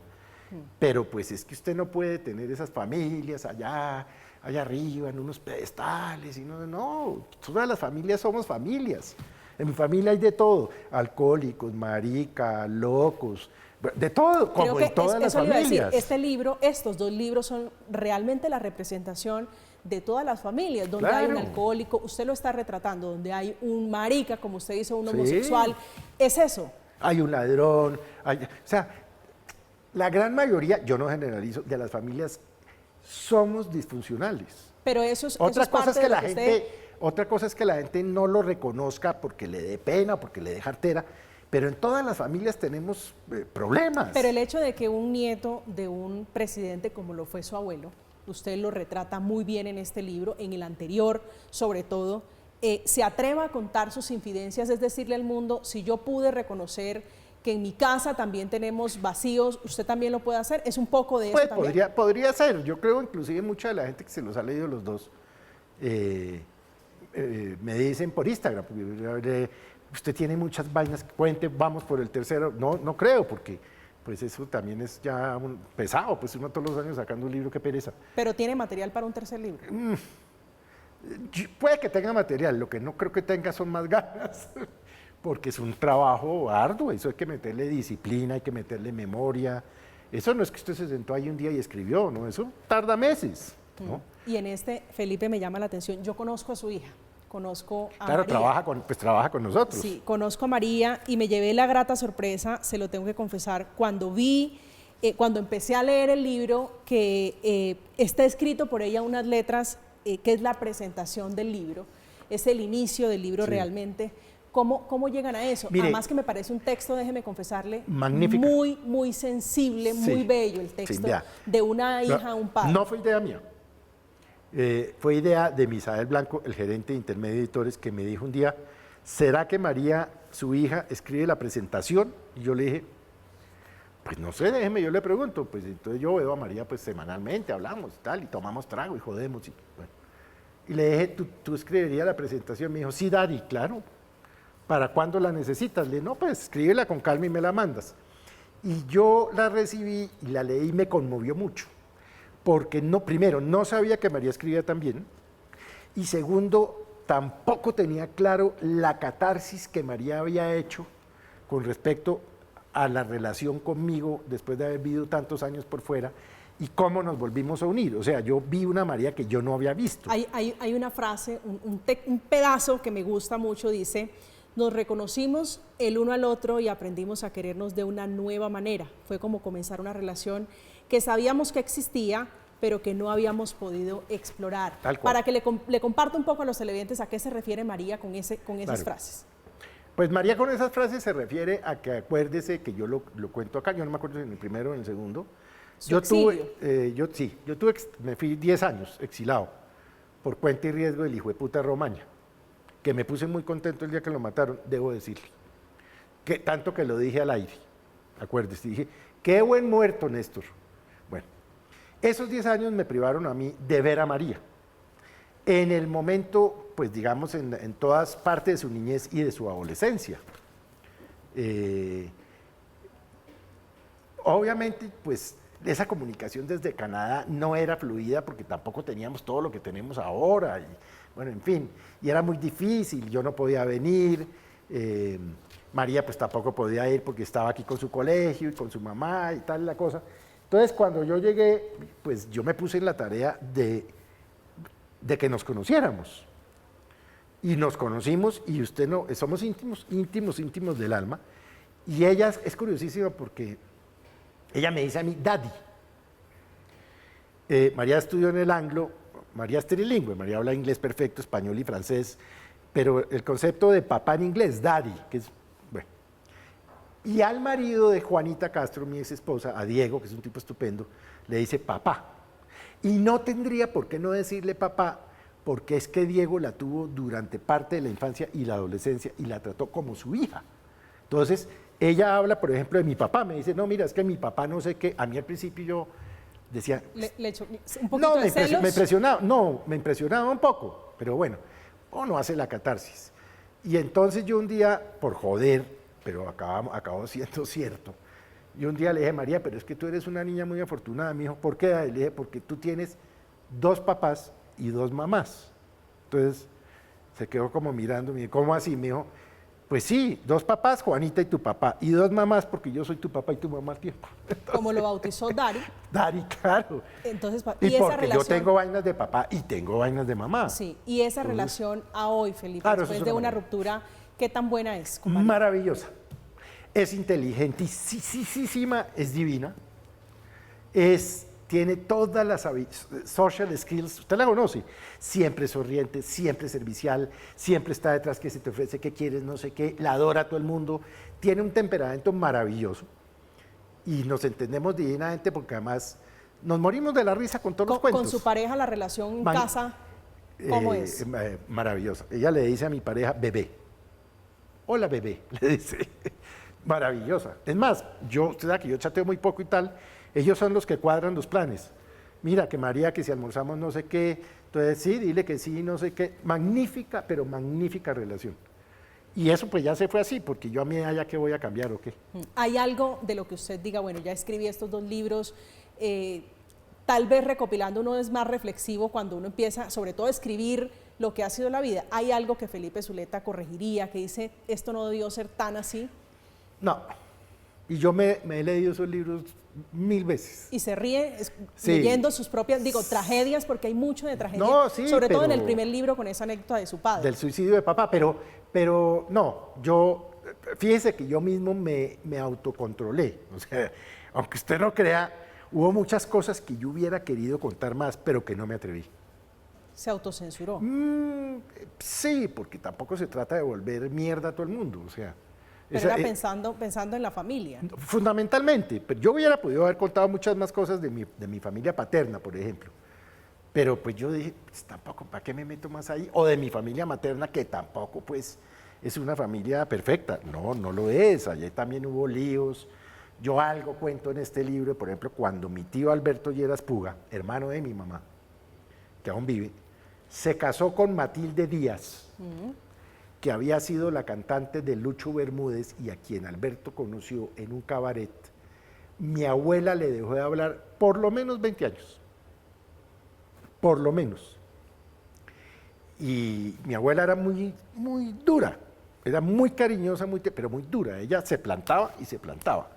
Pero pues es que usted no puede tener esas familias allá arriba, en unos pedestales, y no, todas las familias somos familias. En mi familia hay de todo, alcohólicos, maricas, locos, de todo, como en todas las familias. Este libro, estos 2 libros son realmente la representación de todas las familias, donde hay un alcohólico, usted lo está retratando, donde hay un marica, como usted dice, un homosexual, es eso. Hay un ladrón, o sea, la gran mayoría, yo no generalizo, de las familias somos disfuncionales. Pero eso es Otra cosa es que la usted... gente, otra cosa es que la gente no lo reconozca porque le dé pena, porque le dé jartera, pero en todas las familias tenemos problemas. Pero el hecho de que un nieto de un presidente como lo fue su abuelo, usted lo retrata muy bien en este libro, en el anterior sobre todo, se atreva a contar sus infidencias, es decirle al mundo, si yo pude reconocer que en mi casa también tenemos vacíos, usted también lo puede hacer, es un poco de eso pues también. podría ser, yo creo inclusive mucha de la gente que se los ha leído los dos, me dicen por Instagram, usted tiene muchas vainas, cuente, vamos por el tercero, no creo, porque pues eso también es ya pesado, pues uno todos los años sacando un libro, qué pereza. Pero tiene material para un tercer libro. Puede que tenga material, lo que no creo que tenga son más ganas, porque es un trabajo arduo, eso hay que meterle disciplina, hay que meterle memoria. Eso no es que usted se sentó ahí un día y escribió, ¿no? Eso tarda meses, ¿no? Y en este, Felipe, me llama la atención, yo conozco a su hija, conozco a Claro, María. trabaja con nosotros. Sí, conozco a María y me llevé la grata sorpresa, se lo tengo que confesar, cuando empecé a leer el libro, que está escrito por ella unas letras, que es la presentación del libro, es el inicio del libro realmente. ¿Cómo llegan a eso? Mire, además que me parece un texto, déjeme confesarle, magnífico. muy sensible, muy bello el texto de una hija a un padre. No fue idea mía. Fue idea de Misael Blanco, el gerente de Intermedio Editores, que me dijo un día, ¿será que María, su hija, escribe la presentación? Y yo le dije, pues no sé, déjeme, yo le pregunto. Pues entonces yo veo a María pues semanalmente, hablamos tal, y tomamos trago y jodemos. Y le dije, ¿tú escribirías la presentación? Me dijo, sí, Dari, claro. ¿Para cuándo la necesitas? Le dije, no, pues escríbela con calma y me la mandas. Y yo la recibí y la leí y me conmovió mucho. Porque primero, no sabía que María escribía tan bien, y segundo, tampoco tenía claro la catarsis que María había hecho con respecto a la relación conmigo después de haber vivido tantos años por fuera, y cómo nos volvimos a unir. O sea, yo vi una María que yo no había visto. Hay una frase, un pedazo que me gusta mucho, dice: nos reconocimos el uno al otro y aprendimos a querernos de una nueva manera. Fue como comenzar una relación que sabíamos que existía, pero que no habíamos podido explorar. Para que le comparta un poco a los televidentes a qué se refiere María con esas frases. Pues María con esas frases se refiere a que acuérdese que yo lo cuento acá, yo no me acuerdo si en el primero o en el segundo. Me fui 10 años exilado por cuenta y riesgo del hijo de puta Romaña, que me puse muy contento el día que lo mataron, debo decirle. Tanto que lo dije al aire, acuérdese, dije, qué buen muerto, Néstor. Bueno, esos 10 años me privaron a mí de ver a María. En el momento, pues digamos, en todas partes de su niñez y de su adolescencia. Obviamente, pues esa comunicación desde Canadá no era fluida porque tampoco teníamos todo lo que tenemos ahora. Y, bueno, en fin, y era muy difícil, yo no podía venir. María pues tampoco podía ir porque estaba aquí con su colegio y con su mamá y tal la cosa. Entonces, cuando yo llegué, pues yo me puse en la tarea de que nos conociéramos. Y nos conocimos y usted no, somos íntimos del alma. Y ella es curiosísima porque ella me dice a mí, Daddy. María estudió en el Anglo, María es trilingüe, María habla inglés perfecto, español y francés, pero el concepto de papá en inglés, Daddy, que es, bueno. Y al marido de Juanita Castro, mi ex esposa, a Diego, que es un tipo estupendo, le dice papá. Y no tendría por qué no decirle papá, porque es que Diego la tuvo durante parte de la infancia y la adolescencia y la trató como su hija. Entonces, ella habla, por ejemplo, de mi papá, me dice, no, mira, es que mi papá no sé qué, a mí al principio yo decía... ¿Le echó un poquito de celos? Me impresionaba un poco, pero bueno, uno hace la catarsis. Y entonces yo un día, por joder, pero acabó siendo cierto, y un día le dije, María, pero es que tú eres una niña muy afortunada. Me dijo, ¿por qué? Le dije, porque tú tienes 2 papás y 2 mamás. Entonces se quedó como mirando, me dijo, ¿cómo así? Me dijo, pues sí, 2 papás, Juanita y tu papá, y 2 mamás, porque yo soy tu papá y tu mamá al tiempo. Entonces, como lo bautizó Dari. Dari, claro. Entonces, y porque relación, yo tengo vainas de papá y tengo vainas de mamá. Sí, y esa relación a hoy, Felipe, claro, después de una ruptura, ¿qué tan buena es? Maravillosa. Es inteligentísima, es divina, tiene todas las social skills, usted la conoce, siempre sonriente, siempre servicial, siempre está detrás que se te ofrece, qué quieres, no sé qué, la adora a todo el mundo, tiene un temperamento maravilloso y nos entendemos divinamente porque además nos morimos de la risa con todos los cuentos. Con su pareja, la relación en casa, ¿cómo es? Maravillosa. Ella le dice a mi pareja, bebé. Hola, bebé, le dice. Maravillosa. Es más, usted sabe que yo chateo muy poco y tal, ellos son los que cuadran los planes. Mira, que María, que si almorzamos no sé qué, entonces sí, dile que sí, no sé qué. Magnífica, pero magnífica relación. Y eso pues ya se fue así, porque yo a mí allá qué voy a cambiar o qué. ¿Hay algo de lo que usted diga, bueno, ya escribí estos 2 libros, tal vez recopilando uno es más reflexivo cuando uno empieza, sobre todo a escribir lo que ha sido la vida? ¿Hay algo que Felipe Zuleta corregiría, que dice, esto no debió ser tan así? No, y yo me he leído esos libros 1000 veces. Y se ríe leyendo sus propias, tragedias, porque hay mucho de tragedia, sobre todo en el primer libro con esa anécdota de su padre. Del suicidio de papá, pero no, fíjese que yo mismo me autocontrolé, o sea, aunque usted no crea, hubo muchas cosas que yo hubiera querido contar más, pero que no me atreví. ¿Se autocensuró? Sí, porque tampoco se trata de volver mierda a todo el mundo, o sea... Pero era pensando en la familia. Fundamentalmente, pero yo hubiera podido haber contado muchas más cosas de mi familia paterna, por ejemplo. Pero pues yo dije, pues tampoco, ¿para qué me meto más ahí? O de mi familia materna, que tampoco pues es una familia perfecta. No, no lo es, allí también hubo líos. Yo algo cuento en este libro, por ejemplo, cuando mi tío Alberto Lleras Puga, hermano de mi mamá, que aún vive, se casó con Matilde Díaz, que había sido la cantante de Lucho Bermúdez y a quien Alberto conoció en un cabaret. Mi abuela le dejó de hablar por lo menos 20 años. Por lo menos. Y mi abuela era muy dura, era muy cariñosa, pero muy dura. Ella se plantaba y se plantaba.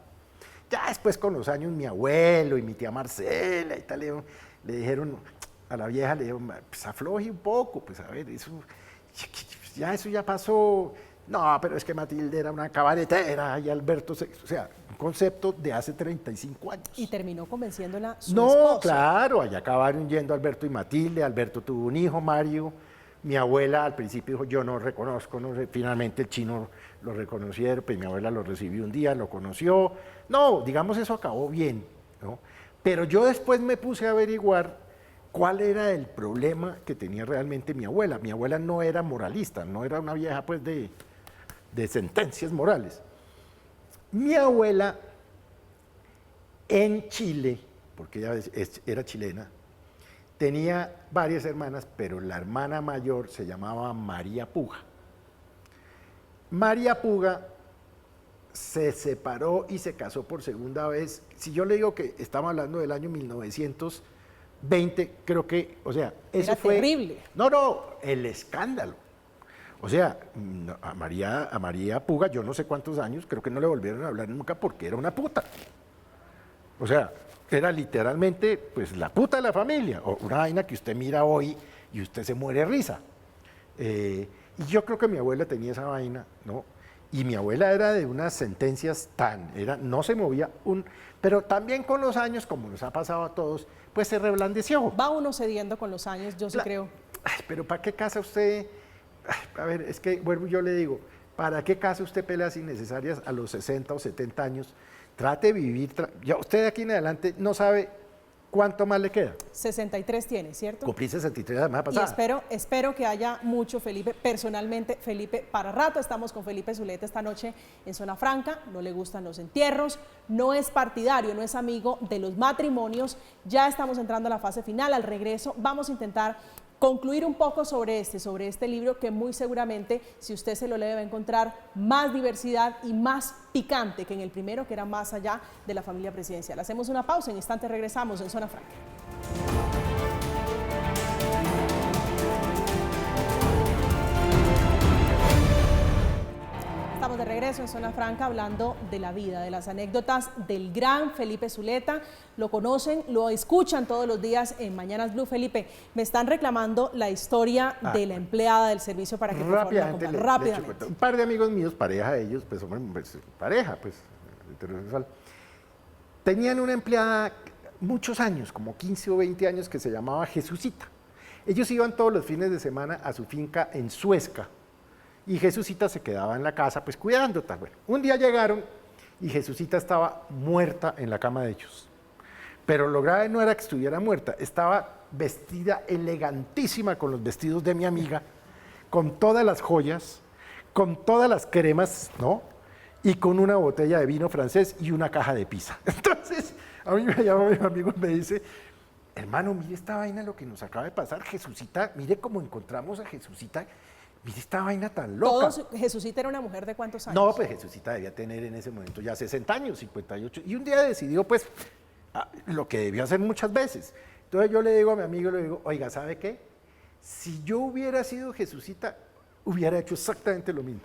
Ya después con los años mi abuelo y mi tía Marcela y tal, le dijeron a la vieja, le dijeron, pues afloje un poco, pues a ver, eso ya pasó. No, pero es que Matilde era una cabaretera y Alberto, o sea, un concepto de hace 35 años. Y terminó convenciéndola su No, esposo. claro, allá acabaron yendo Alberto y Matilde. Alberto tuvo un hijo, Mario. Mi abuela al principio dijo, yo no reconozco, finalmente el chino lo reconocieron, pues mi abuela lo recibió un día, lo conoció. No, digamos, eso acabó bien, ¿no? Pero yo después me puse a averiguar cuál era el problema que tenía realmente mi abuela. Mi abuela no era moralista, no era una vieja pues de sentencias morales. Mi abuela en Chile, porque ella era chilena, tenía varias hermanas, pero la hermana mayor se llamaba María Puga. María Puga se separó y se casó por segunda vez. Si yo le digo que estamos hablando del año 1920, creo que, o sea, eso Era fue terrible. No, el escándalo. O sea, a María Puga, yo no sé cuántos años, creo que no le volvieron a hablar nunca porque era una puta. O sea, era literalmente pues la puta de la familia, o una vaina que usted mira hoy y usted se muere de risa. Y yo creo que mi abuela tenía esa vaina, ¿no? Y mi abuela era de unas sentencias no se movía pero también con los años, como nos ha pasado a todos, pues se reblandeció. Va uno cediendo con los años, yo sí creo. Ay, pero ¿para qué casa usted? Ay, a ver, es que vuelvo, yo le digo, ¿para qué casa usted peleas innecesarias a los 60 o 70 años? Trate de vivir, ya usted de aquí en adelante no sabe cuánto más le queda. 63 tiene, ¿cierto? Cumplí 63 la semana pasada. Y espero que haya mucho, Felipe. Personalmente, Felipe, para rato estamos con Felipe Zuleta esta noche en Zona Franca. No le gustan los entierros, no es partidario, no es amigo de los matrimonios. Ya estamos entrando a la fase final. Al regreso vamos a intentar concluir un poco sobre este libro que muy seguramente, si usted se lo lee, va a encontrar más diversidad y más picante que en el primero, que era más allá de la familia presidencial. Hacemos una pausa, en instantes regresamos en Zona Franca. Estamos de regreso en Zona Franca hablando de la vida, de las anécdotas del gran Felipe Zuleta. Lo conocen, lo escuchan todos los días en Mañanas Blue. Felipe, me están reclamando la historia de la empleada del servicio para que por favor la compartan. Rápidamente. Un par de amigos míos, pareja de ellos, pues hombre, pareja, pues heterosexual, tenían una empleada muchos años, como 15 o 20 años, que se llamaba Jesucita. Ellos iban todos los fines de semana a su finca en Suezca. Y Jesucita se quedaba en la casa, pues cuidando. Bueno, un día llegaron y Jesucita estaba muerta en la cama de ellos. Pero lo grave no era que estuviera muerta, estaba vestida elegantísima con los vestidos de mi amiga, con todas las joyas, con todas las cremas, ¿no? Y con una botella de vino francés y una caja de pizza. Entonces, a mí me llama mi amigo y me dice, hermano, mire esta vaina, lo que nos acaba de pasar, Jesucita, mire cómo encontramos a Jesucita. Mire esta vaina tan loca. ¿Jesucita era una mujer de cuántos años? No, pues Jesucita debía tener en ese momento ya 60 años, 58. Y un día decidió, pues, lo que debió hacer muchas veces. Entonces yo le digo a mi amigo, le digo, oiga, ¿sabe qué? Si yo hubiera sido Jesucita, hubiera hecho exactamente lo mismo.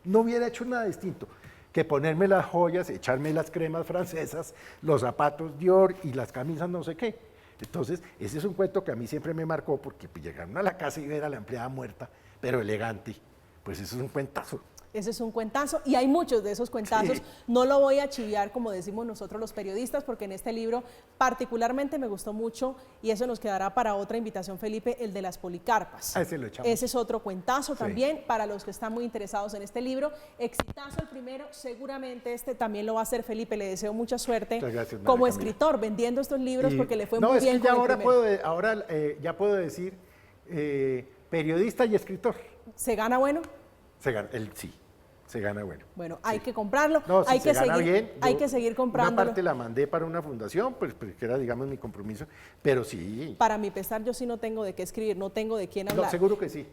No hubiera hecho nada distinto que ponerme las joyas, echarme las cremas francesas, los zapatos Dior y las camisas no sé qué. Entonces, ese es un cuento que a mí siempre me marcó, porque pues, llegaron a la casa y ver a la empleada muerta, pero elegante, pues eso es un cuentazo. Ese es un cuentazo y hay muchos de esos cuentazos. Sí. No lo voy a chiviar como decimos nosotros los periodistas, porque en este libro particularmente me gustó mucho y eso nos quedará para otra invitación, Felipe, el de las policarpas. Ese lo echamos. Ese es otro cuentazo también para los que están muy interesados en este libro. Exitazo el primero, seguramente este también lo va a hacer Felipe. Le deseo mucha suerte como escritor vendiendo estos libros porque le fue muy bien. No, es que ya ya puedo decir periodista y escritor. ¿Se gana bueno? Se gana bueno. Bueno, hay que comprarlo, no, hay que seguir, bien, hay que seguir comprándolo. Una parte la mandé para una fundación, pues que era, digamos, mi compromiso, pero sí. Para mi pesar, yo sí no tengo de qué escribir, no tengo de quién hablar. No, seguro que sí.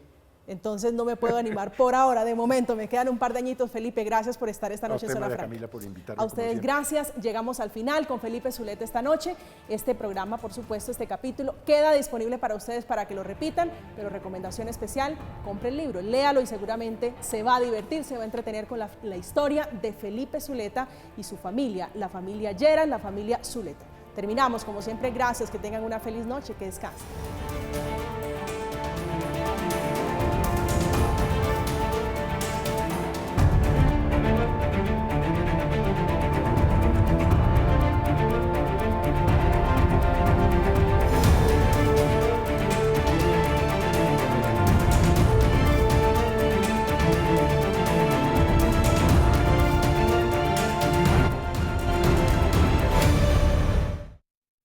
Entonces no me puedo animar por ahora, de momento, me quedan un par de añitos. Felipe, gracias por estar esta noche en Zona Franca. Camila, por invitarme. A ustedes gracias, llegamos al final con Felipe Zuleta esta noche. Este programa, por supuesto, este capítulo queda disponible para ustedes para que lo repitan, pero recomendación especial, compre el libro, léalo y seguramente se va a divertir, se va a entretener con la historia de Felipe Zuleta y su familia, la familia Lleras, la familia Zuleta. Terminamos, como siempre, gracias, que tengan una feliz noche, que descansen.